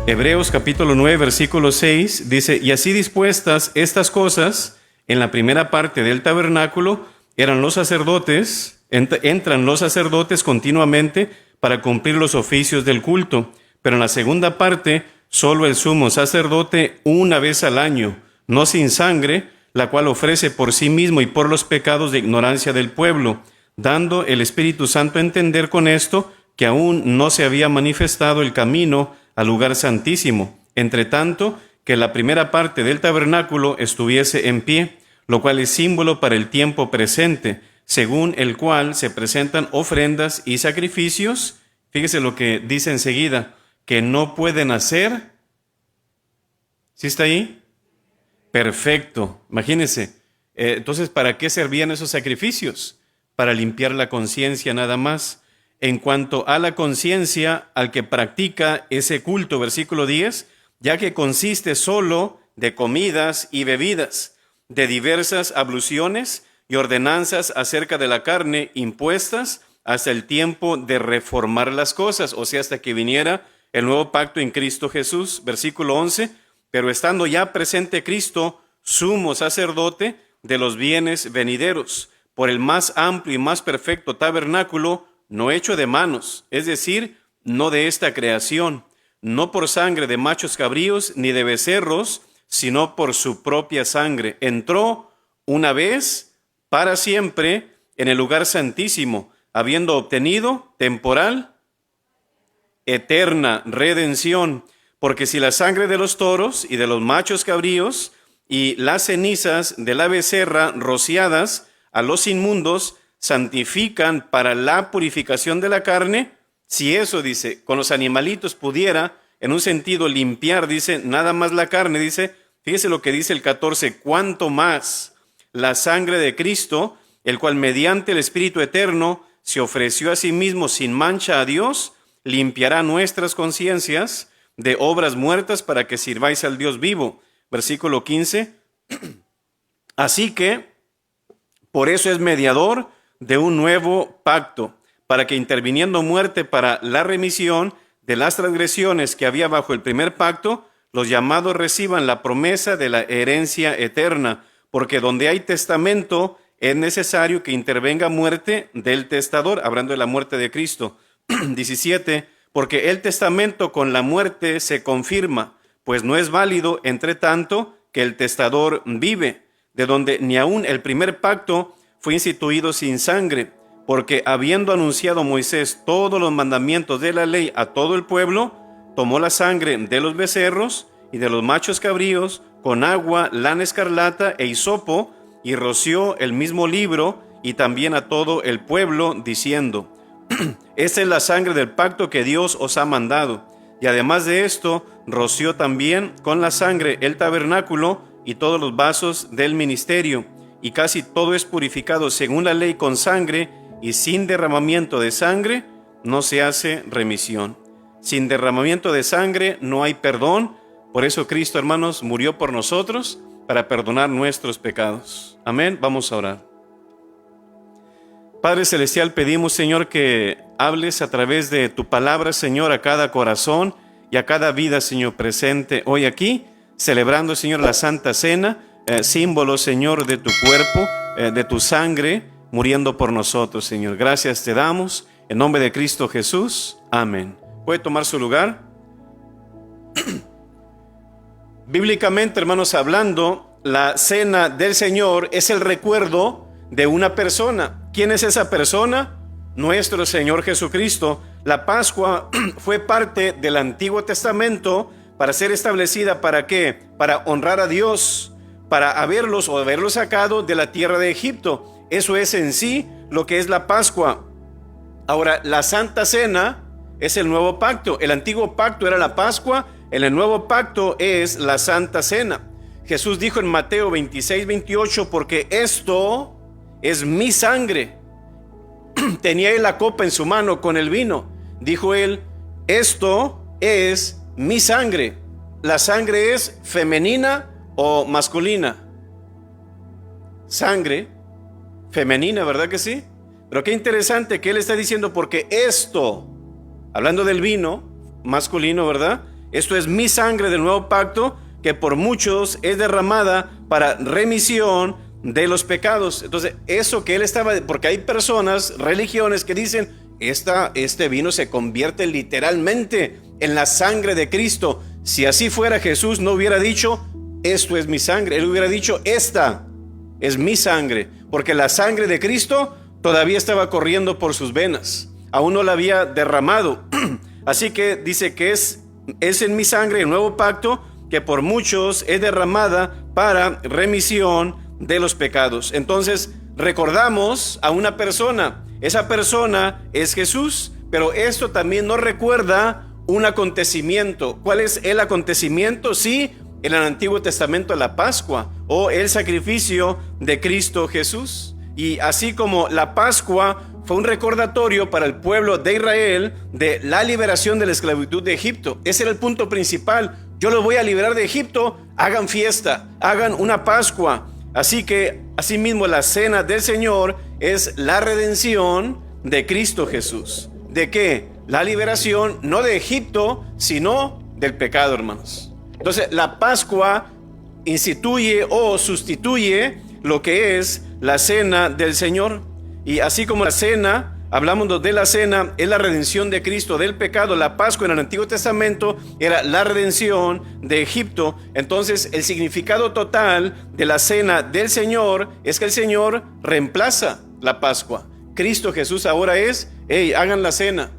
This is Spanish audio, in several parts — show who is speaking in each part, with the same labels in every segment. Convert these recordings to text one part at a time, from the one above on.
Speaker 1: Hebreos capítulo 9, versículo 6 dice: y así dispuestas estas cosas, en la primera parte del tabernáculo entran los sacerdotes continuamente para cumplir los oficios del culto, pero en la segunda parte solo el sumo sacerdote una vez al año, no sin sangre, la cual ofrece por sí mismo y por los pecados de ignorancia del pueblo, dando el Espíritu Santo a entender con esto que aún no se había manifestado el camino al lugar santísimo, entre tanto que la primera parte del tabernáculo estuviese en pie, lo cual es símbolo para el tiempo presente, según el cual se presentan ofrendas y sacrificios. Fíjese lo que dice enseguida, que no pueden hacer. ¿Sí está ahí? Perfecto. Imagínense. Entonces, ¿para qué servían esos sacrificios? Para limpiar la conciencia nada más. En cuanto a la conciencia, al que practica ese culto, versículo 10, ya que consiste solo de comidas y bebidas, de diversas abluciones y ordenanzas acerca de la carne impuestas hasta el tiempo de reformar las cosas, o sea, hasta que viniera el nuevo pacto en Cristo Jesús. Versículo 11, pero estando ya presente Cristo, sumo sacerdote de los bienes venideros, por el más amplio y más perfecto tabernáculo, no hecho de manos, es decir, no de esta creación, no por sangre de machos cabríos ni de becerros, sino por su propia sangre. Entró una vez para siempre en el lugar santísimo, habiendo obtenido temporal, eterna redención. Porque si la sangre de los toros y de los machos cabríos y las cenizas de la becerra rociadas a los inmundos santifican para la purificación de la carne, si eso, dice, con los animalitos pudiera, en un sentido, limpiar, dice, nada más la carne, dice, fíjese lo que dice el 14, cuánto más la sangre de Cristo, el cual mediante el Espíritu Eterno se ofreció a sí mismo sin mancha a Dios, limpiará nuestras conciencias de obras muertas para que sirváis al Dios vivo. Versículo 15, así que, por eso es mediador de un nuevo pacto, para que interviniendo muerte para la remisión de las transgresiones que había bajo el primer pacto, los llamados reciban la promesa de la herencia eterna, porque donde hay testamento es necesario que intervenga muerte del testador, hablando de la muerte de Cristo. 17, porque el testamento con la muerte se confirma, pues no es válido entre tanto que el testador vive, de donde ni aun el primer pacto fue instituido sin sangre, porque habiendo anunciado Moisés todos los mandamientos de la ley a todo el pueblo, tomó la sangre de los becerros y de los machos cabríos con agua, lana escarlata e hisopo, y roció el mismo libro y también a todo el pueblo, diciendo, esta es la sangre del pacto que Dios os ha mandado. Y además de esto, roció también con la sangre el tabernáculo y todos los vasos del ministerio. Y casi todo es purificado según la ley con sangre, y sin derramamiento de sangre no se hace remisión. Sin derramamiento de sangre no hay perdón. Por eso Cristo, hermanos, murió por nosotros para perdonar nuestros pecados. Amén. Vamos a orar. Padre Celestial, pedimos, Señor, que hables a través de tu palabra, Señor, a cada corazón y a cada vida, Señor, presente hoy aquí, celebrando, Señor, la Santa Cena, símbolo, Señor, de tu cuerpo, de tu sangre, muriendo por nosotros, Señor. Gracias te damos, en nombre de Cristo Jesús. Amén. ¿Puede tomar su lugar? Bíblicamente, hermanos, hablando, la cena del Señor es el recuerdo de una persona. ¿Quién es esa persona? Nuestro Señor Jesucristo. La Pascua fue parte del Antiguo Testamento para ser establecida, ¿para qué? Para honrar a Dios, para haberlos sacado de la tierra de Egipto. Eso es en sí lo que es la Pascua. Ahora, la Santa Cena es el nuevo pacto. El antiguo pacto era la Pascua, el nuevo pacto es la Santa Cena. Jesús dijo en Mateo 26, 28, porque esto es mi sangre. Tenía él la copa en su mano con el vino. Dijo él, esto es mi sangre. ¿La sangre es femenina o masculina? Sangre femenina, ¿verdad que sí? Pero qué interesante que él está diciendo, porque esto, hablando del vino masculino, ¿verdad? Esto es mi sangre del nuevo pacto, que por muchos es derramada para remisión de los pecados. Entonces, eso que él estaba, porque hay personas, religiones que dicen, este vino se convierte literalmente en la sangre de Cristo. Si así fuera, Jesús no hubiera dicho, esto es mi sangre. Él hubiera dicho, esta es mi sangre, porque la sangre de Cristo todavía estaba corriendo por sus venas, aún no la había derramado. Así que dice que es en mi sangre el nuevo pacto, que por muchos es derramada para remisión de los pecados. Entonces recordamos a una persona, esa persona es Jesús, pero esto también nos recuerda un acontecimiento. ¿Cuál es el acontecimiento? Sí, en el Antiguo Testamento, la Pascua o el sacrificio de Cristo Jesús. Y así como la Pascua fue un recordatorio para el pueblo de Israel de la liberación de la esclavitud de Egipto. Ese era el punto principal. Yo los voy a liberar de Egipto, hagan fiesta, hagan una Pascua. Así que, asimismo, la cena del Señor es la redención de Cristo Jesús. ¿De qué? La liberación no de Egipto, sino del pecado, hermanos. Entonces, la Pascua instituye o sustituye lo que es la cena del Señor. Y así como la cena, hablamos de la cena, es la redención de Cristo del pecado. La Pascua en el Antiguo Testamento era la redención de Egipto. Entonces, el significado total de la cena del Señor es que el Señor reemplaza la Pascua. Cristo Jesús ahora es, hagan la cena.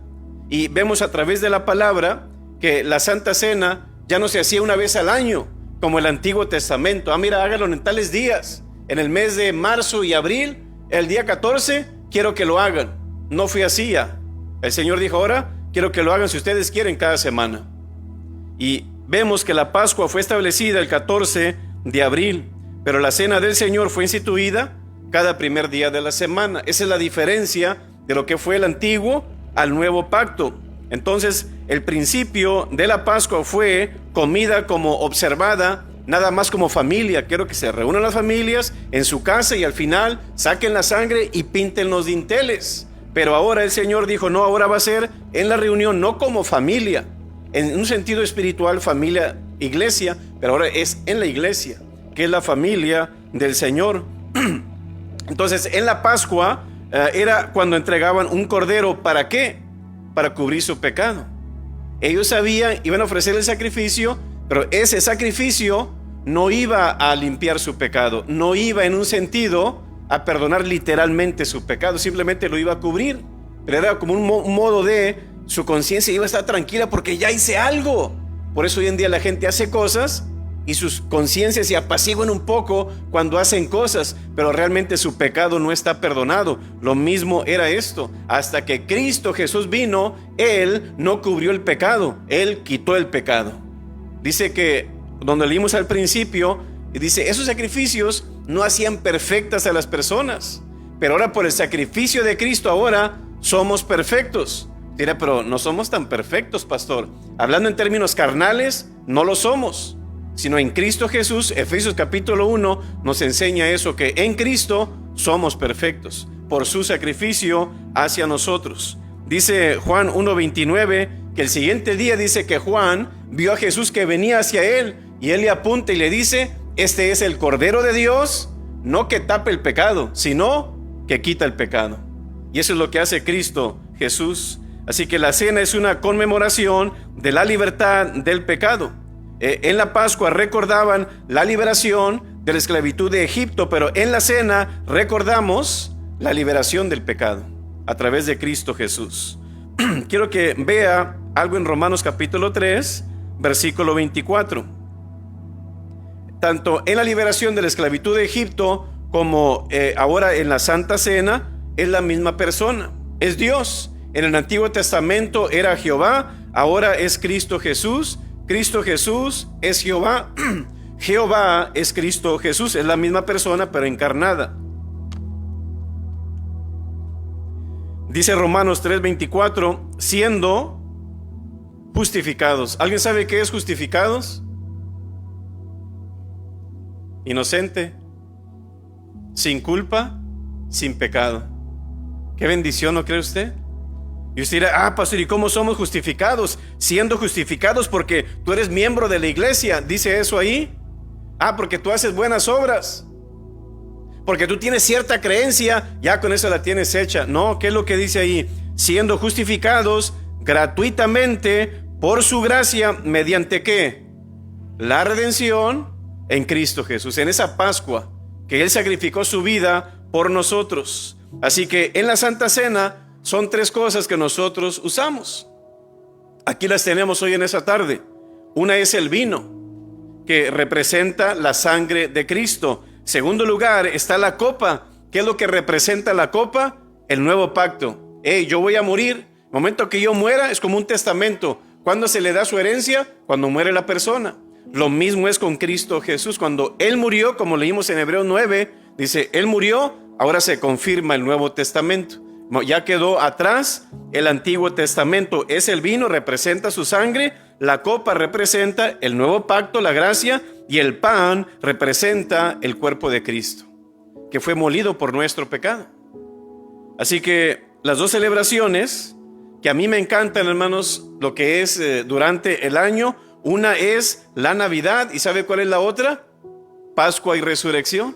Speaker 1: Y vemos a través de la palabra que la Santa Cena ya no se hacía una vez al año, como el Antiguo Testamento. Mira, háganlo en tales días. En el mes de marzo y abril, el día 14, quiero que lo hagan. No fue así ya. El Señor dijo, ahora quiero que lo hagan si ustedes quieren cada semana. Y vemos que la Pascua fue establecida el 14 de abril, pero la cena del Señor fue instituida cada primer día de la semana. Esa es la diferencia de lo que fue el antiguo al nuevo pacto. Entonces, el principio de la Pascua fue comida como observada, nada más como familia. Quiero que se reúnan las familias en su casa y al final saquen la sangre y pinten los dinteles. Pero ahora el Señor dijo, no, ahora va a ser en la reunión, no como familia, en un sentido espiritual, familia, iglesia, pero ahora es en la iglesia, que es la familia del Señor. Entonces, en la Pascua era cuando entregaban un cordero. ¿Para qué? Para cubrir su pecado. Ellos sabían, iban a ofrecer el sacrificio, pero ese sacrificio no iba a limpiar su pecado, no iba en un sentido a perdonar literalmente su pecado, simplemente lo iba a cubrir, pero era como un modo de su conciencia iba a estar tranquila porque ya hice algo. Por eso hoy en día la gente hace cosas y sus conciencias se apaciguan un poco cuando hacen cosas, pero realmente su pecado no está perdonado. Lo mismo era esto, hasta que Cristo Jesús vino, Él no cubrió el pecado, Él quitó el pecado. Dice que, donde leímos al principio, dice, esos sacrificios no hacían perfectas a las personas, pero ahora por el sacrificio de Cristo ahora somos perfectos. Dirá, pero no somos tan perfectos, pastor. Hablando en términos carnales, no lo somos, sino en Cristo Jesús. Efesios capítulo 1 nos enseña eso, que en Cristo somos perfectos por su sacrificio hacia nosotros. Dice Juan 1:29 que el siguiente día dice que Juan vio a Jesús que venía hacia él y él le apunta y le dice, este es el Cordero de Dios, no que tape el pecado, sino que quita el pecado. Y eso es lo que hace Cristo Jesús. Así que la cena es una conmemoración de la libertad del pecado. En la Pascua recordaban la liberación de la esclavitud de Egipto, pero en la cena recordamos la liberación del pecado a través de Cristo Jesús. Quiero que vea algo en Romanos capítulo 3, versículo 24. Tanto en la liberación de la esclavitud de Egipto como ahora en la Santa Cena es la misma persona, es Dios. En el Antiguo Testamento era Jehová, ahora es Cristo Jesús. Cristo Jesús es Jehová, Jehová es Cristo Jesús, es la misma persona pero encarnada. Dice Romanos 3:24, siendo justificados. ¿Alguien sabe qué es justificados? Inocente, sin culpa, sin pecado. Qué bendición, ¿no cree usted? Y usted dirá, pastor, ¿y cómo somos justificados? Siendo justificados porque tú eres miembro de la iglesia. ¿Dice eso ahí? Porque tú haces buenas obras. Porque tú tienes cierta creencia, ya con eso la tienes hecha. No, ¿qué es lo que dice ahí? Siendo justificados gratuitamente por su gracia, ¿mediante qué? La redención en Cristo Jesús, en esa Pascua que Él sacrificó su vida por nosotros. Así que en la Santa Cena son tres cosas que nosotros usamos. Aquí las tenemos hoy en esa tarde. Una es el vino, que representa la sangre de Cristo. Segundo lugar está la copa. ¿Qué es lo que representa la copa? El nuevo pacto. Yo voy a morir. El momento que yo muera es como un testamento. ¿Cuándo se le da su herencia? Cuando muere la persona. Lo mismo es con Cristo Jesús. Cuando Él murió, como leímos en Hebreos 9, dice, Él murió, ahora se confirma el Nuevo Testamento. Ya quedó atrás el Antiguo Testamento. Es el vino, representa su sangre. La copa representa el nuevo pacto, la gracia. Y el pan representa el cuerpo de Cristo, que fue molido por nuestro pecado. Así que las dos celebraciones que a mí me encantan, hermanos, lo que es durante el año. Una es la Navidad. ¿Y sabe cuál es la otra? Pascua y Resurrección.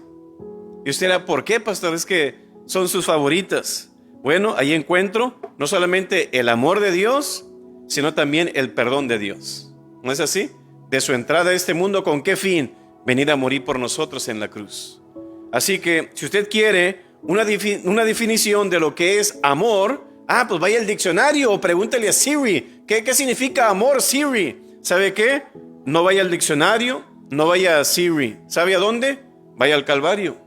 Speaker 1: Y usted dirá, ¿por qué, pastor? Es que son sus favoritas. Bueno, ahí encuentro no solamente el amor de Dios, sino también el perdón de Dios. ¿No es así? De su entrada a este mundo, ¿con qué fin? Venir a morir por nosotros en la cruz. Así que si usted quiere una definición de lo que es amor, pues vaya al diccionario o pregúntele a Siri. ¿Qué significa amor, Siri? ¿Sabe qué? No vaya al diccionario, no vaya a Siri. ¿Sabe a dónde? Vaya al Calvario.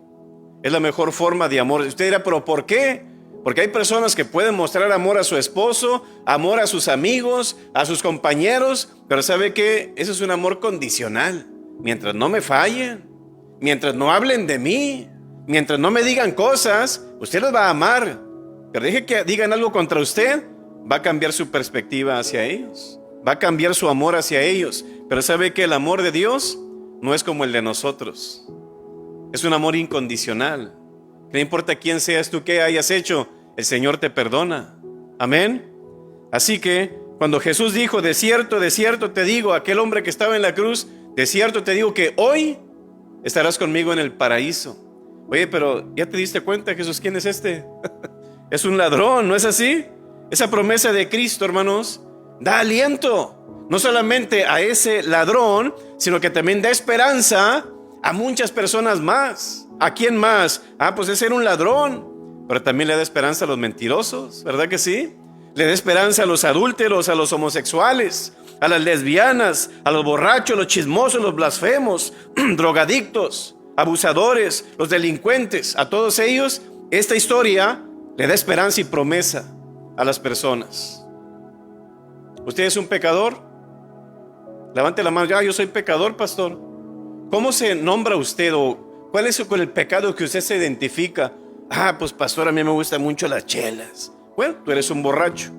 Speaker 1: Es la mejor forma de amor. Usted dirá, ¿pero por qué? Porque hay personas que pueden mostrar amor a su esposo, amor a sus amigos, a sus compañeros, pero ¿sabe qué? Eso es un amor condicional. Mientras no me fallen, mientras no hablen de mí, mientras no me digan cosas, usted los va a amar. Pero deje que digan algo contra usted, va a cambiar su perspectiva hacia ellos, va a cambiar su amor hacia ellos. Pero ¿sabe que el amor de Dios no es como el de nosotros? Es un amor incondicional. No importa quién seas tú, qué hayas hecho, el Señor te perdona. Amén. Así que cuando Jesús dijo, de cierto te digo, aquel hombre que estaba en la cruz, de cierto te digo que hoy estarás conmigo en el paraíso. Oye, pero ¿ya te diste cuenta, Jesús, quién es este? Es un ladrón, ¿no es así? Esa promesa de Cristo, hermanos, da aliento, no solamente a ese ladrón, sino que también da esperanza a muchas personas más. ¿A quién más? Pues ese era un ladrón, pero también le da esperanza a los mentirosos, ¿verdad que sí? Le da esperanza a los adúlteros, a los homosexuales, a las lesbianas, a los borrachos, los chismosos, los blasfemos, drogadictos, abusadores, los delincuentes. A todos ellos, esta historia le da esperanza y promesa a las personas. ¿Usted es un pecador? Levante la mano. Yo soy pecador, pastor. ¿Cómo se nombra usted o cuál es con el pecado que usted se identifica? Pues pastor, a mí me gustan mucho las chelas. Bueno, tú eres un borracho.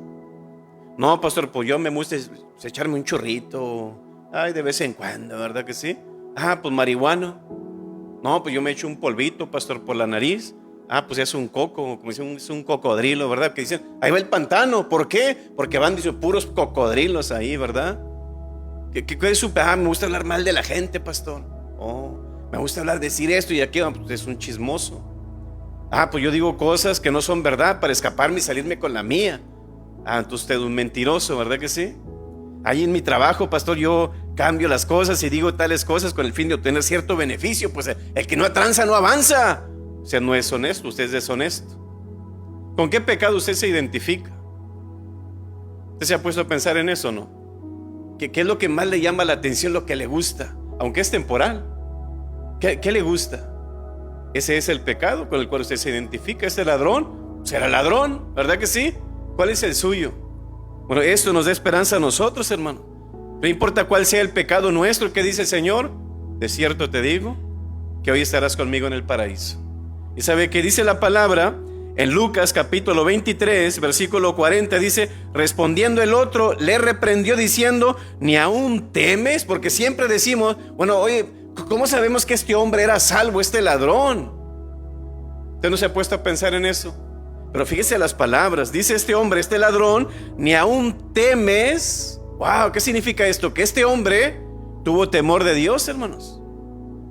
Speaker 1: No, pastor, pues yo me gusta echarme un churrito. De vez en cuando, ¿verdad que sí? Pues marihuana. No, pues yo me echo un polvito, pastor, por la nariz. Pues es un coco, como dicen, es un cocodrilo, ¿verdad? Que dicen, ahí va el pantano. ¿Por qué? Porque van, dicen, puros cocodrilos ahí, ¿verdad? ¿Qué es su? Me gusta hablar mal de la gente, pastor. Me gusta decir esto y aquello. Pues es un chismoso. Pues yo digo cosas que no son verdad para escaparme y salirme con la mía. Entonces usted es un mentiroso, ¿verdad que sí? Ahí en mi trabajo, pastor, yo cambio las cosas y digo tales cosas con el fin de obtener cierto beneficio. Pues el que no tranza no avanza. O sea, no es honesto, usted es deshonesto. ¿Con qué pecado usted se identifica? ¿Usted se ha puesto a pensar en eso, no? ¿Qué es lo que más le llama la atención, lo que le gusta? Aunque es temporal. ¿Qué le gusta? Ese es el pecado con el cual usted se identifica. ¿Ese ladrón? Será ladrón, ¿verdad que sí? ¿Cuál es el suyo? Bueno, esto nos da esperanza a nosotros, hermano. No importa cuál sea el pecado nuestro, ¿qué dice el Señor? De cierto te digo que hoy estarás conmigo en el paraíso. Y sabe que dice la palabra en Lucas capítulo 23 versículo 40, dice, respondiendo el otro le reprendió diciendo, ¿ni aún temes? Porque siempre decimos, bueno, oye, ¿cómo sabemos que este hombre era salvo, este ladrón? ¿Usted no se ha puesto a pensar en eso? Pero fíjese las palabras. Dice este hombre, este ladrón, ni aún temes. Wow, ¿qué significa esto? Que este hombre tuvo temor de Dios, hermanos,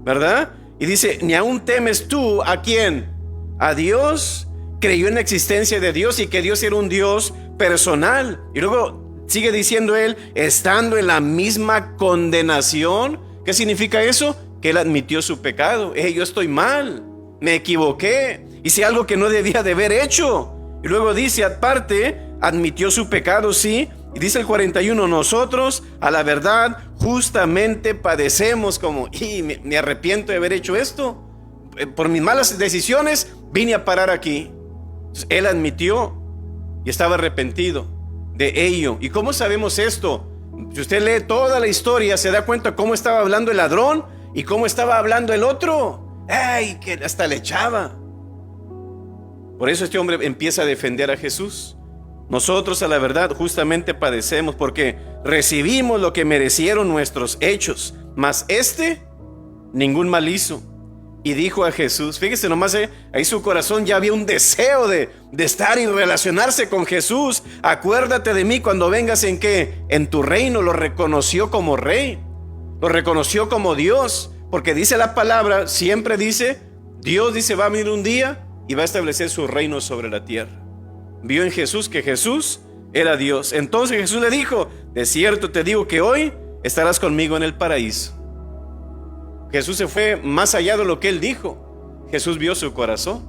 Speaker 1: ¿verdad? Y dice, ni aún temes tú, ¿a quién? A Dios. Creyó en la existencia de Dios y que Dios era un Dios personal. Y luego sigue diciendo él, estando en la misma condenación. ¿Qué significa eso? Que él admitió su pecado. Yo estoy mal, me equivoqué, hice algo que no debía de haber hecho. Y luego dice, aparte, admitió su pecado, sí. Y dice el 41, nosotros a la verdad justamente padecemos como, me arrepiento de haber hecho esto. Por mis malas decisiones vine a parar aquí. Entonces, él admitió y estaba arrepentido de ello. ¿Y cómo sabemos esto? Si usted lee toda la historia, se da cuenta cómo estaba hablando el ladrón y cómo estaba hablando el otro. Que hasta le echaba. Por eso este hombre empieza a defender a Jesús. Nosotros a la verdad justamente padecemos porque recibimos lo que merecieron nuestros hechos, mas ningún mal hizo. Y dijo a Jesús, fíjese nomás, ahí su corazón ya había un deseo de estar y relacionarse con Jesús. Acuérdate de mí cuando vengas en ¿qué? En tu reino. Lo reconoció como rey, lo reconoció como Dios, porque dice la palabra, siempre dice, Dios dice va a venir un día y va a establecer su reino sobre la tierra. Vio en Jesús que Jesús era Dios. Entonces Jesús le dijo, de cierto te digo que hoy estarás conmigo en el paraíso. Jesús se fue más allá de lo que él dijo. Jesús vio su corazón.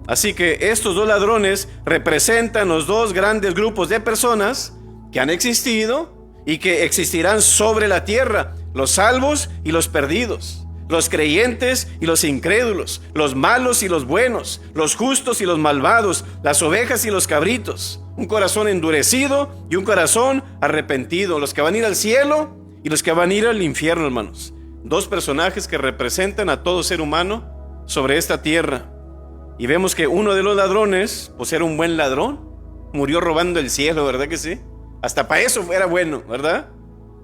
Speaker 1: Así que estos dos ladrones representan los dos grandes grupos de personas que han existido y que existirán sobre la tierra: los salvos y los perdidos, los creyentes y los incrédulos, los malos y los buenos, los justos y los malvados, las ovejas y los cabritos. Un corazón endurecido y un corazón arrepentido, los que van a ir al cielo y los que van a ir al infierno, hermanos. Dos personajes que representan a todo ser humano sobre esta tierra. Y vemos que uno de los ladrones, pues era un buen ladrón, murió robando el cielo, ¿verdad que sí? Hasta para eso era bueno, ¿verdad?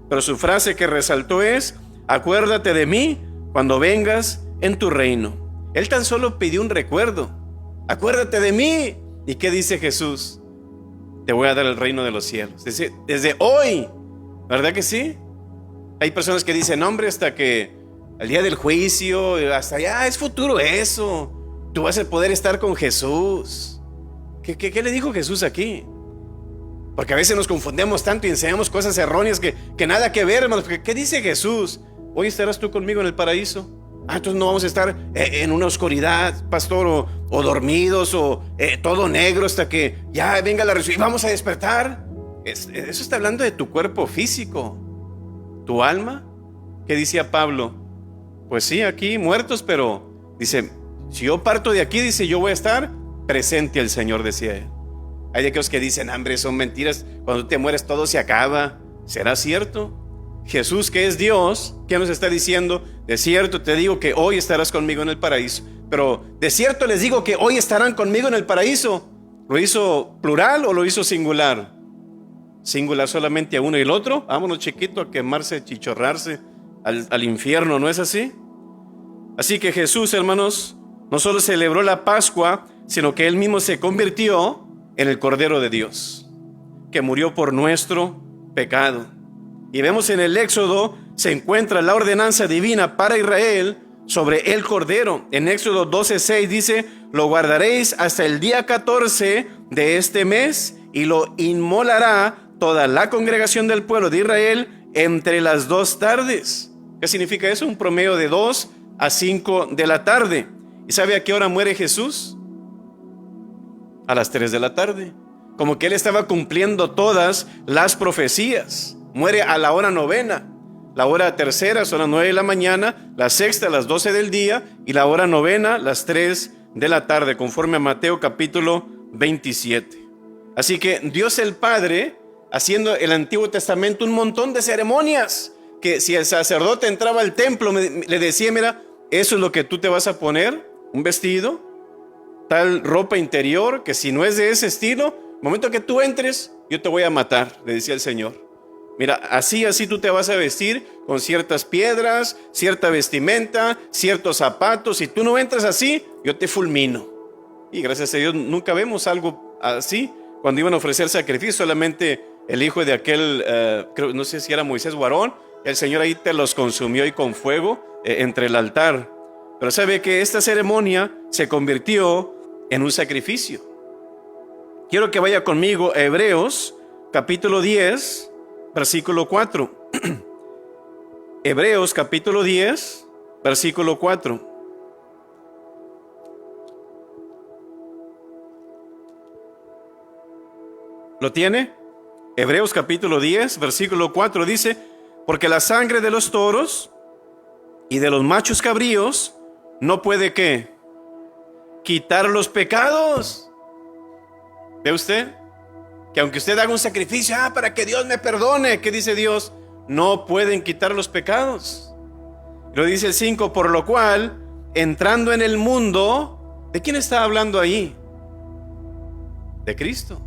Speaker 1: Pero su frase que resaltó es, acuérdate de mí cuando vengas en tu reino. Él tan solo pidió un recuerdo. Acuérdate de mí. ¿Y qué dice Jesús? Te voy a dar el reino de los cielos. Desde hoy, ¿verdad que sí? Hay personas que dicen, hombre, hasta que el día del juicio, hasta allá es futuro eso. Tú vas a poder estar con Jesús. ¿Qué le dijo Jesús aquí? Porque a veces nos confundemos tanto y enseñamos cosas erróneas que nada que ver, hermanos. ¿Qué dice Jesús? Hoy estarás tú conmigo en el paraíso. Entonces no vamos a estar en una oscuridad, pastor, o dormidos, o todo negro hasta que ya venga la resurrección y vamos a despertar. Eso está hablando de tu cuerpo físico. ¿Tu alma? ¿Qué decía Pablo? Pues sí, aquí muertos, pero dice, si yo parto de aquí, dice, yo voy a estar presente al Señor, decía él. Hay aquellos que dicen, hombre, son mentiras, cuando te mueres todo se acaba. ¿Será cierto? Jesús, que es Dios, ¿qué nos está diciendo? De cierto te digo que hoy estarás conmigo en el paraíso. Pero de cierto les digo que hoy estarán conmigo en el paraíso. ¿Lo hizo plural o lo hizo singular? Singular solamente a uno y el otro. Vámonos, chiquito, a quemarse, a chichorrarse al infierno, ¿no es así? Así que Jesús, hermanos, no solo celebró la Pascua, sino que él mismo se convirtió en el Cordero de Dios, que murió por nuestro pecado. Y vemos en el Éxodo se encuentra la ordenanza divina para Israel sobre el Cordero. En Éxodo 12:6 dice, lo guardaréis hasta el día 14 de este mes y lo inmolará toda la congregación del pueblo de Israel entre las 2 tardes. ¿Qué significa eso? Un promedio de 2 a 5 de la tarde. ¿Y sabe a qué hora muere Jesús? A las 3 de la tarde. Como que él estaba cumpliendo todas las profecías. Muere a la hora novena. La hora tercera son las 9 de la mañana, la sexta a las 12 del día y la hora novena las 3 de la tarde, conforme a Mateo capítulo 27. Así que Dios el Padre, haciendo el Antiguo Testamento un montón de ceremonias, que si el sacerdote entraba al templo le decía, mira, eso es lo que tú te vas a poner, un vestido, tal ropa interior, que si no es de ese estilo, el momento que tú entres, yo te voy a matar, le decía el Señor. Mira, así tú te vas a vestir con ciertas piedras, cierta vestimenta, ciertos zapatos. Si tú no entras así, yo te fulmino. Y gracias a Dios nunca vemos algo así. Cuando iban a ofrecer sacrificio, solamente el hijo de aquel, no sé si era Moisés o Aarón, el Señor ahí te los consumió y con fuego entre el altar. Pero sabe que esta ceremonia se convirtió en un sacrificio. Quiero que vaya conmigo a Hebreos capítulo 10, versículo 4. Hebreos capítulo 10, versículo 4. ¿Lo tiene? Hebreos capítulo 10, versículo 4 dice: porque la sangre de los toros y de los machos cabríos no puede, ¿qué? Quitar los pecados. ¿Ve usted? Que aunque usted haga un sacrificio, para que Dios me perdone, ¿qué dice Dios? No pueden quitar los pecados. Lo dice el 5, por lo cual, entrando en el mundo, ¿de quién está hablando ahí? De Cristo.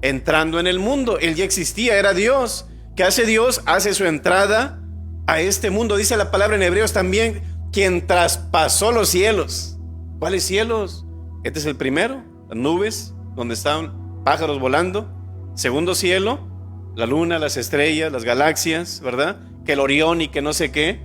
Speaker 1: Entrando en el mundo, Él ya existía, era Dios. ¿Qué hace Dios? Hace su entrada a este mundo. Dice la palabra en Hebreos también, quien traspasó los cielos. ¿Cuáles cielos? Este es el primero, las nubes, donde están pájaros volando. Segundo cielo, la luna, las estrellas, las galaxias, ¿verdad? Que el Orión y que no sé qué.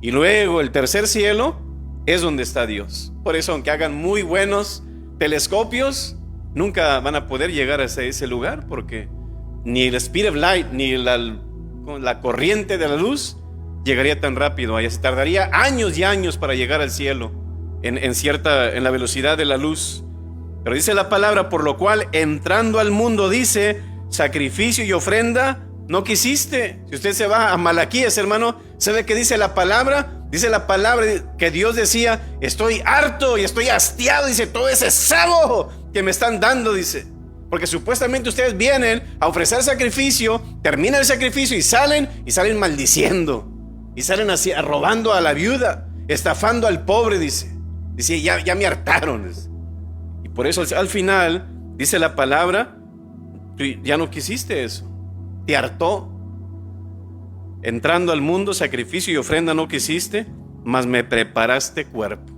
Speaker 1: Y luego el tercer cielo es donde está Dios. Por eso, aunque hagan muy buenos telescopios, nunca van a poder llegar hasta ese lugar, porque ni el speed of light, ni la corriente de la luz llegaría tan rápido. Allá se tardaría años y años para llegar al cielo en la velocidad de la luz. Pero dice la palabra, por lo cual entrando al mundo, dice, sacrificio y ofrenda no quisiste. Si usted se va a Malaquías, hermano, ¿sabe qué dice la palabra? Dice la palabra que Dios decía, estoy harto y estoy hastiado, dice, todo ese cebo que me están dando, dice. Porque supuestamente ustedes vienen a ofrecer sacrificio, terminan el sacrificio y salen maldiciendo. Y salen así, robando a la viuda, estafando al pobre, dice. Dice, ya me hartaron. Dice. Y por eso al final, dice la palabra, tú ya no quisiste eso. Te hartó. Entrando al mundo, sacrificio y ofrenda no quisiste, mas me preparaste cuerpo.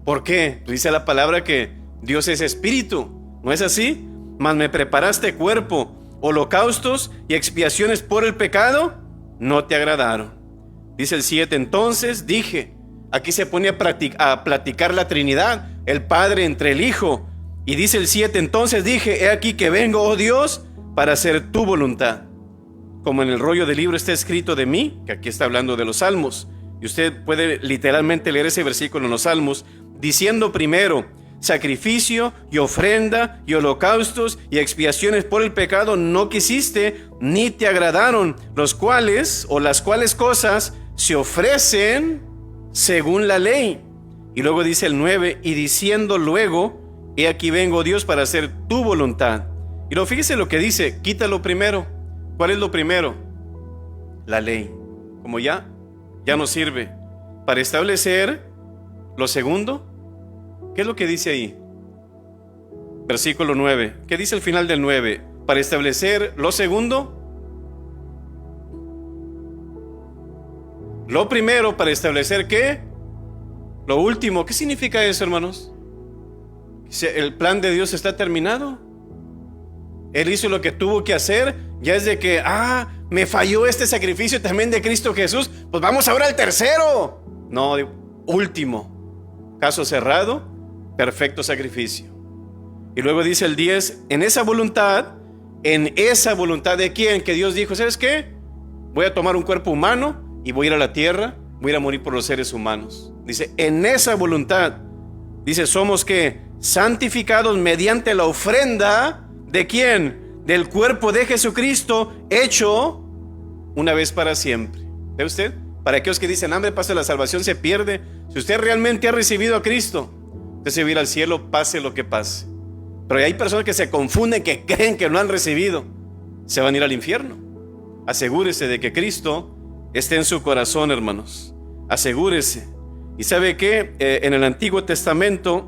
Speaker 1: ¿Por qué? Dice la palabra que Dios es espíritu, ¿no es así? Mas me preparaste cuerpo, holocaustos y expiaciones por el pecado no te agradaron. Dice el 7, entonces dije, aquí se pone a platicar la Trinidad, el Padre entre el Hijo. Y dice el 7, entonces dije, he aquí que vengo, oh Dios, para hacer tu voluntad. Como en el rollo del libro está escrito de mí, que aquí está hablando de los Salmos, y usted puede literalmente leer ese versículo en los Salmos, diciendo primero, sacrificio y ofrenda y holocaustos y expiaciones por el pecado no quisiste, ni te agradaron, las cuales cosas se ofrecen según la ley. Y luego dice el 9, y diciendo luego, he aquí vengo, Dios, para hacer tu voluntad. Y luego fíjese lo que dice, quítalo primero. ¿Cuál es lo primero? La ley. Como ya no sirve. Para establecer lo segundo, ¿qué es lo que dice ahí? Versículo 9. ¿Qué dice el final del 9? Para establecer lo segundo. Lo primero para establecer ¿qué? Lo último. ¿Qué significa eso, hermanos? El plan de Dios está terminado. Él hizo lo que tuvo que hacer. Ya es de que, me falló este sacrificio también de Cristo Jesús. Pues vamos ahora al tercero. No, último. Caso cerrado, perfecto sacrificio. Y luego dice el 10, en esa voluntad de quién, que Dios dijo, ¿sabes qué? Voy a tomar un cuerpo humano y voy a ir a la tierra, voy a ir a morir por los seres humanos. Dice, en esa voluntad, dice, somos que santificados mediante la ofrenda de quién, del cuerpo de Jesucristo, hecho una vez para siempre. ¿Ve usted? Para aquellos que dicen, hambre, pase, la salvación se pierde. Si usted realmente ha recibido a Cristo, usted se va a ir al cielo, pase lo que pase. Pero hay personas que se confunden, que creen que no han recibido, se van a ir al infierno. Asegúrese de que Cristo esté en su corazón, hermanos. Asegúrese. ¿Y sabe qué? En el Antiguo Testamento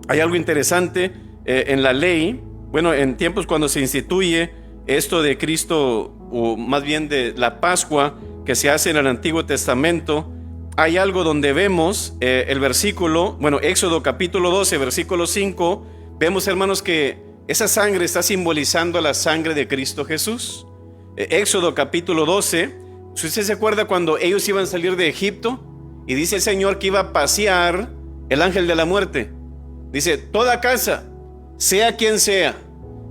Speaker 1: hay algo interesante en la ley. Bueno, en tiempos cuando se instituye esto de Cristo, o más bien de la Pascua que se hace en el Antiguo Testamento, hay algo donde vemos el versículo, Éxodo capítulo 12, versículo 5, vemos, hermanos, que esa sangre está simbolizando la sangre de Cristo Jesús. Éxodo capítulo 12, si usted se acuerda cuando ellos iban a salir de Egipto, y dice el Señor que iba a pasear el ángel de la muerte. Dice, toda casa, sea quien sea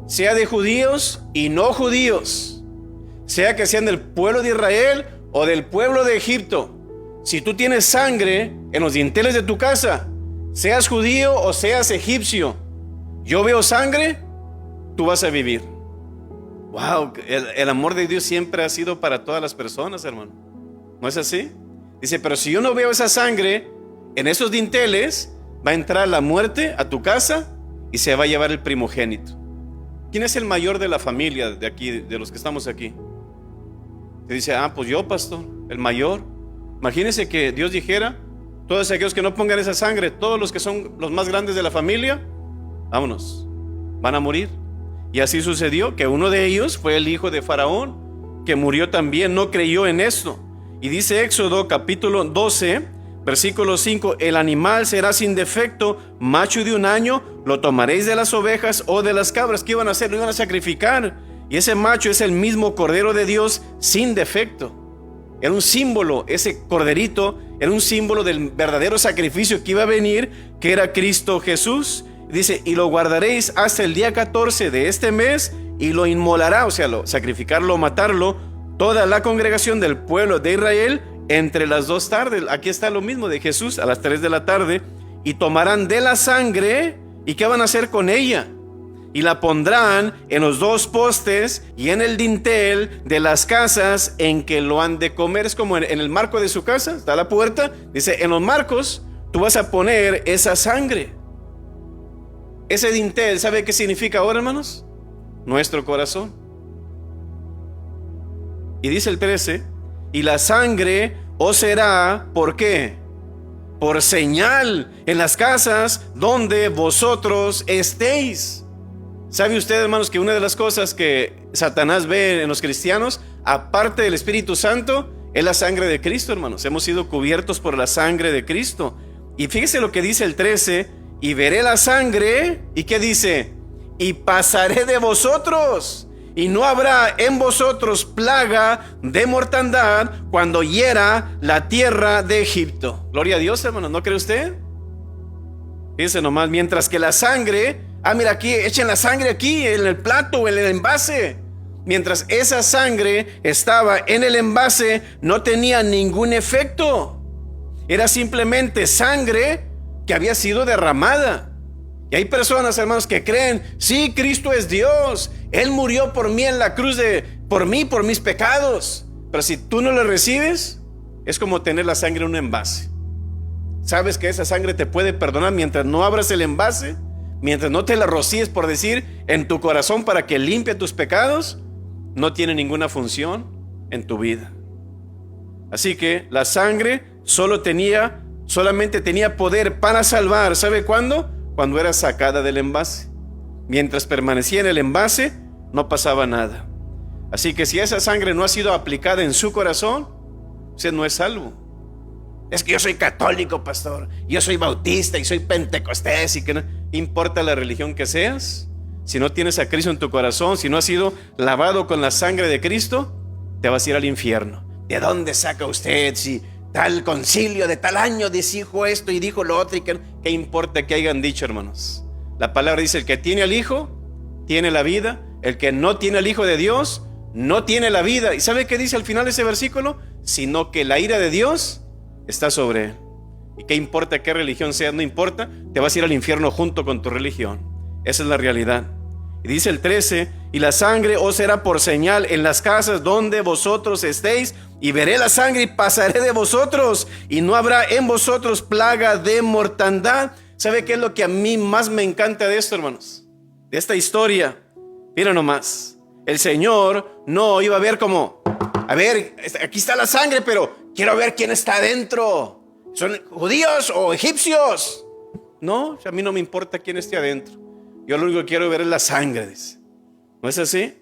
Speaker 1: de judíos y no judíos, sea que sean del pueblo de Israel o del pueblo de Egipto, si tú tienes sangre en los dinteles de tu casa, seas judío o seas egipcio, yo veo sangre, tú vas a vivir. Wow, el amor de Dios siempre ha sido para todas las personas, hermano. ¿No es así? Dice, pero si yo no veo esa sangre en esos dinteles, va a entrar la muerte a tu casa y se va a llevar el primogénito. ¿Quién es el mayor de la familia de aquí, de los que estamos aquí? Te dice, pues yo, pastor, el mayor. Imagínense que Dios dijera, todos aquellos que no pongan esa sangre, todos los que son los más grandes de la familia, vámonos, van a morir. Y así sucedió, que uno de ellos fue el hijo de Faraón, que murió también, no creyó en esto. Y dice Éxodo capítulo 12, versículo 5, el animal será sin defecto, macho de un año, lo tomaréis de las ovejas o de las cabras. ¿Qué iban a hacer? Lo iban a sacrificar. Y ese macho es el mismo Cordero de Dios sin defecto. Era un símbolo, ese corderito era un símbolo del verdadero sacrificio que iba a venir, que era Cristo Jesús. Dice, y lo guardaréis hasta el día 14 de este mes y lo inmolará, o sea, sacrificarlo o matarlo, toda la congregación del pueblo de Israel entre las 2 tardes. Aquí está lo mismo de Jesús a las 3 de la tarde. Y tomarán de la sangre, ¿y qué van a hacer con ella? Y la pondrán en los 2 postes y en el dintel de las casas en que lo han de comer. Es como en el marco de su casa, está la puerta. Dice, en los marcos tú vas a poner esa sangre. Ese dintel, ¿sabe qué significa ahora, hermanos? Nuestro corazón. Y dice el 13, y la sangre os será, ¿por qué? Por señal en las casas donde vosotros estéis. ¿Sabe usted, hermanos, que una de las cosas que Satanás ve en los cristianos, aparte del Espíritu Santo, es la sangre de Cristo, hermanos? Hemos sido cubiertos por la sangre de Cristo. Y fíjese lo que dice el 13, y veré la sangre, ¿y qué dice? Y pasaré de vosotros, y no habrá en vosotros plaga de mortandad cuando hiera la tierra de Egipto. Gloria a Dios, hermanos, ¿no cree usted? Fíjense nomás, mientras que la sangre, mira aquí, echen la sangre aquí en el plato o en el envase. Mientras esa sangre estaba en el envase, no tenía ningún efecto. Era simplemente sangre que había sido derramada. Y hay personas, hermanos, que creen, sí, Cristo es Dios, Él murió por mí en la cruz, por mí, por mis pecados. Pero si tú no lo recibes, es como tener la sangre en un envase. Sabes que esa sangre te puede perdonar mientras no abras el envase, mientras no te la rocíes, por decir, en tu corazón para que limpie tus pecados, no tiene ninguna función en tu vida. Así que la sangre solamente tenía poder para salvar. ¿Sabe cuándo? Cuando era sacada del envase. Mientras permanecía en el envase, no pasaba nada. Así que si esa sangre no ha sido aplicada en su corazón, usted no es salvo. Es que yo soy católico, pastor, yo soy bautista y soy pentecostés, y que no importa la religión que seas, si no tienes a Cristo en tu corazón, si no has sido lavado con la sangre de Cristo, te vas a ir al infierno. ¿De dónde saca usted? Si tal concilio de tal año dijo esto y dijo lo otro, y ¿qué importa que hayan dicho, hermanos? La palabra dice, el que tiene al Hijo tiene la vida, el que no tiene al Hijo de Dios no tiene la vida. ¿Y sabe qué dice al final de ese versículo? Sino que la ira de Dios está sobre él. ¿Y qué importa qué religión seas? No importa, te vas a ir al infierno junto con tu religión. Esa es la realidad. Y dice el 13, y la sangre os será por señal en las casas donde vosotros estéis, y veré la sangre y pasaré de vosotros, y no habrá en vosotros plaga de mortandad. ¿Sabe qué es lo que a mí más me encanta de esto, hermanos? De esta historia. Miren nomás, el Señor no iba a ver como, a ver, aquí está la sangre, pero quiero ver quién está adentro. ¿Son judíos o egipcios? No, a mí no me importa quién esté adentro. Yo lo único que quiero ver es la sangre, dice. ¿No es así?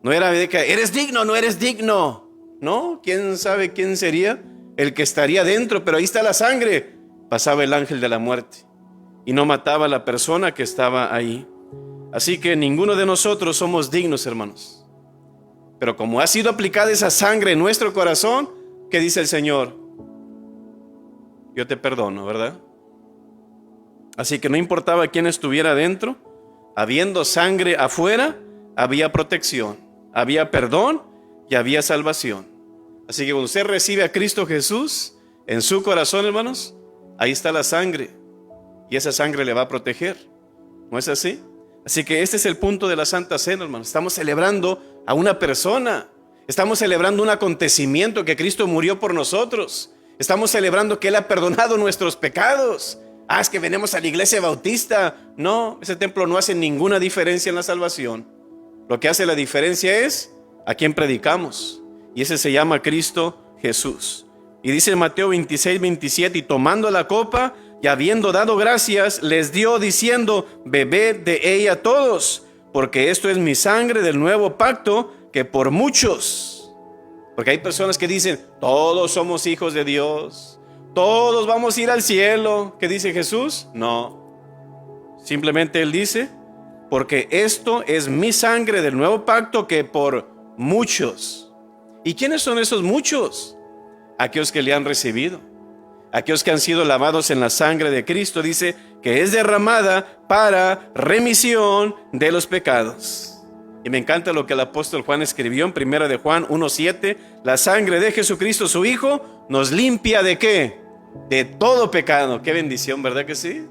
Speaker 1: No era de que eres digno, no eres digno. No, quién sabe quién sería el que estaría dentro, pero ahí está la sangre. Pasaba el ángel de la muerte y no mataba a la persona que estaba ahí. Así que ninguno de nosotros somos dignos, hermanos. Pero como ha sido aplicada esa sangre en nuestro corazón, ¿qué dice el Señor? Yo te perdono, ¿verdad? Así que no importaba quién estuviera dentro, habiendo sangre afuera, había protección, había perdón y había salvación. Así que cuando usted recibe a Cristo Jesús en su corazón, hermanos, ahí está la sangre y esa sangre le va a proteger. ¿No es así? Así que este es el punto de la Santa Cena, hermanos. Estamos celebrando a una persona. Estamos celebrando un acontecimiento, que Cristo murió por nosotros. Estamos celebrando que Él ha perdonado nuestros pecados. Es que venimos a la iglesia bautista. No, ese templo no hace ninguna diferencia en la salvación. Lo que hace la diferencia es a quién predicamos. Y ese se llama Cristo Jesús. Y dice en Mateo 26, 27, y tomando la copa y habiendo dado gracias, les dio diciendo: bebed de ella todos, porque esto es mi sangre del nuevo pacto, que por muchos, porque hay personas que dicen, todos somos hijos de Dios, todos vamos a ir al cielo. ¿Qué dice Jesús? No, simplemente Él dice, porque esto es mi sangre del nuevo pacto, que por muchos. ¿Y quiénes son esos muchos? Aquellos que le han recibido, aquellos que han sido lavados en la sangre de Cristo. Dice que es derramada para remisión de los pecados. Y me encanta lo que el apóstol Juan escribió en 1 de Juan 1:7. La sangre de Jesucristo, su Hijo, nos limpia ¿de qué? De todo pecado. Qué bendición, ¿verdad que sí?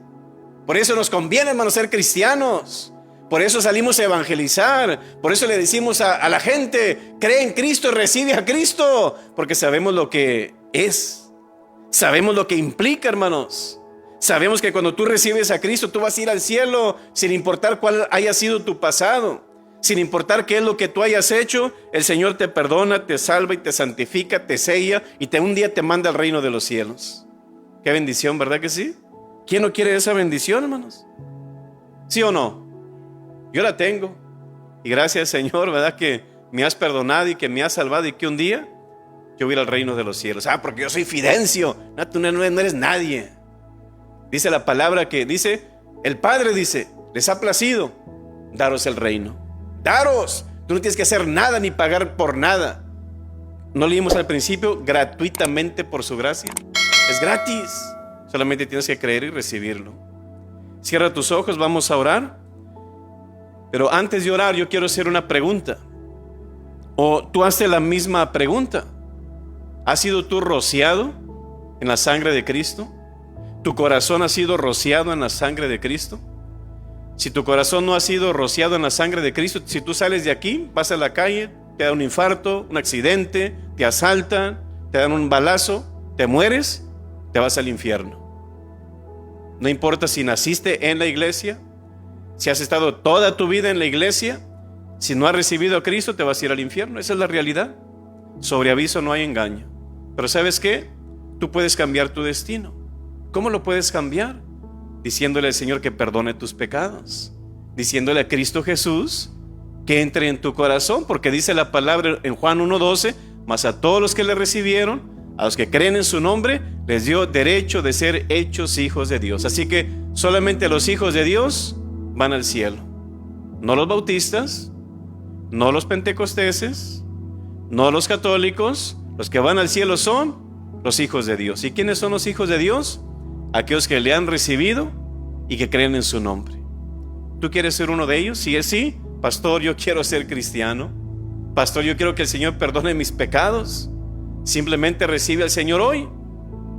Speaker 1: Por eso nos conviene, hermanos, ser cristianos. Por eso salimos a evangelizar. Por eso le decimos a la gente: cree en Cristo, recibe a Cristo. Porque sabemos lo que es. Sabemos lo que implica, hermanos. Sabemos que cuando tú recibes a Cristo, tú vas a ir al cielo, sin importar cuál haya sido tu pasado, sin importar qué es lo que tú hayas hecho. El Señor te perdona, te salva y te santifica, te sella y un día te manda al reino de los cielos. Qué bendición, ¿verdad que sí? ¿Quién no quiere esa bendición, hermanos? ¿Sí o no? Yo la tengo. Y gracias, Señor, ¿verdad? Que me has perdonado y que me has salvado, y que un día yo voy al reino de los cielos. Porque yo soy Fidencio. No, tú no eres nadie. Dice la palabra que dice, el Padre dice, les ha placido daros el reino. Daros. Tú no tienes que hacer nada ni pagar por nada. ¿No leímos al principio? Gratuitamente por su gracia. Es gratis. Solamente tienes que creer y recibirlo. Cierra tus ojos, vamos a orar. Pero antes de orar, yo quiero hacer una pregunta. O tú haces la misma pregunta. ¿Has sido tú rociado en la sangre de Cristo? ¿Tu corazón ha sido rociado en la sangre de Cristo? Si tu corazón no ha sido rociado en la sangre de Cristo, si tú sales de aquí, vas a la calle, te da un infarto, un accidente, te asaltan, te dan un balazo, te mueres, te vas al infierno. No importa si naciste en la iglesia, si has estado toda tu vida en la iglesia, si no has recibido a Cristo, te vas a ir al infierno. Esa es la realidad. Sobre aviso no hay engaño. Pero ¿sabes qué? Tú puedes cambiar tu destino. ¿Cómo lo puedes cambiar? Diciéndole al Señor que perdone tus pecados. Diciéndole a Cristo Jesús que entre en tu corazón. Porque dice la palabra en Juan 1:12, mas a todos los que le recibieron, a los que creen en su nombre, les dio derecho de ser hechos hijos de Dios. Así que solamente los hijos de Dios van al cielo. No los bautistas, no los pentecosteses, no los católicos. Los que van al cielo son los hijos de Dios. ¿Y quiénes son los hijos de Dios? Aquellos que le han recibido y que creen en su nombre. ¿Tú quieres ser uno de ellos? Si es sí, pastor, yo quiero ser cristiano. Pastor, yo quiero que el Señor perdone mis pecados. Simplemente recibe al Señor hoy.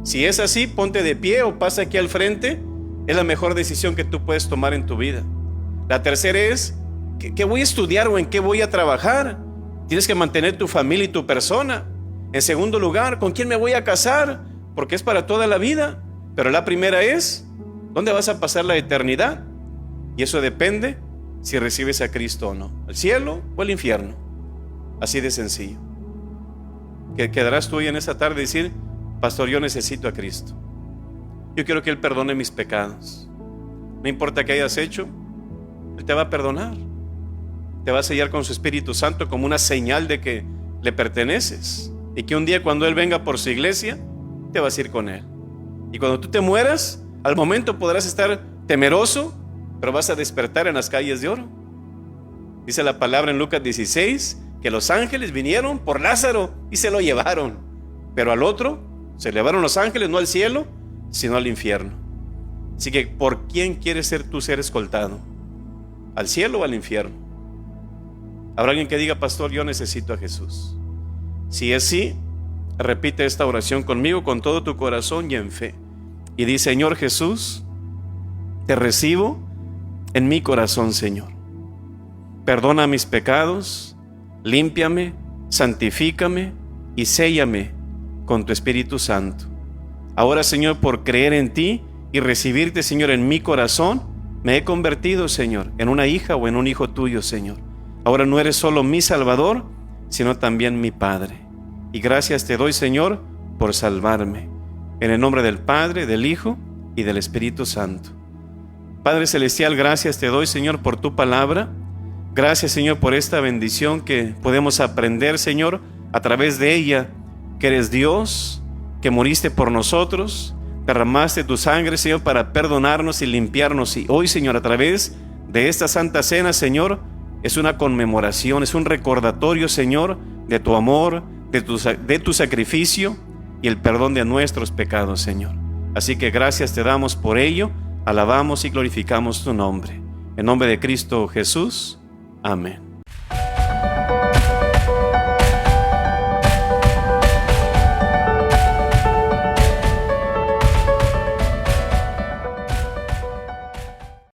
Speaker 1: Si es así, ponte de pie o pasa aquí al frente. Es la mejor decisión que tú puedes tomar en tu vida. La tercera es, ¿qué voy a estudiar o en qué voy a trabajar? Tienes que mantener tu familia y tu persona. En segundo lugar, ¿con quién me voy a casar? Porque es para toda la vida. Pero la primera es, ¿dónde vas a pasar la eternidad? Y eso depende si recibes a Cristo o no. ¿El cielo o el infierno? Así de sencillo. Que quedarás tú hoy en esta tarde y decir, pastor, yo necesito a Cristo. Yo quiero que Él perdone mis pecados. No importa qué hayas hecho, Él te va a perdonar. Te va a sellar con su Espíritu Santo como una señal de que le perteneces. Y que un día cuando Él venga por su iglesia, te vas a ir con Él. Y cuando tú te mueras, al momento podrás estar temeroso, pero vas a despertar en las calles de oro. Dice la palabra en Lucas 16 que los ángeles vinieron por Lázaro y se lo llevaron, pero al otro se llevaron los ángeles no al cielo, sino al infierno. Así que, ¿por quién quieres ser escoltado? ¿Al cielo o al infierno? ¿Habrá alguien que diga, pastor, yo necesito a Jesús? Si es sí, repite esta oración conmigo con todo tu corazón y en fe. Y di, Señor Jesús, te recibo en mi corazón, Señor. Perdona mis pecados, límpiame, santifícame y séllame con tu Espíritu Santo. Ahora, Señor, por creer en ti y recibirte, Señor, en mi corazón, me he convertido, Señor, en una hija o en un hijo tuyo, Señor. Ahora no eres solo mi Salvador, sino también mi Padre. Y gracias te doy, Señor, por salvarme. En el nombre del Padre, del Hijo y del Espíritu Santo. Padre Celestial, gracias te doy, Señor, por tu palabra. Gracias, Señor, por esta bendición que podemos aprender, Señor, a través de ella, que eres Dios, que moriste por nosotros, derramaste tu sangre, Señor, para perdonarnos y limpiarnos. Y hoy, Señor, a través de esta Santa Cena, Señor, es una conmemoración, es un recordatorio, Señor, de tu amor, de tu sacrificio y el perdón de nuestros pecados, Señor. Así que gracias te damos por ello, alabamos y glorificamos tu nombre. En nombre de Cristo Jesús, amén.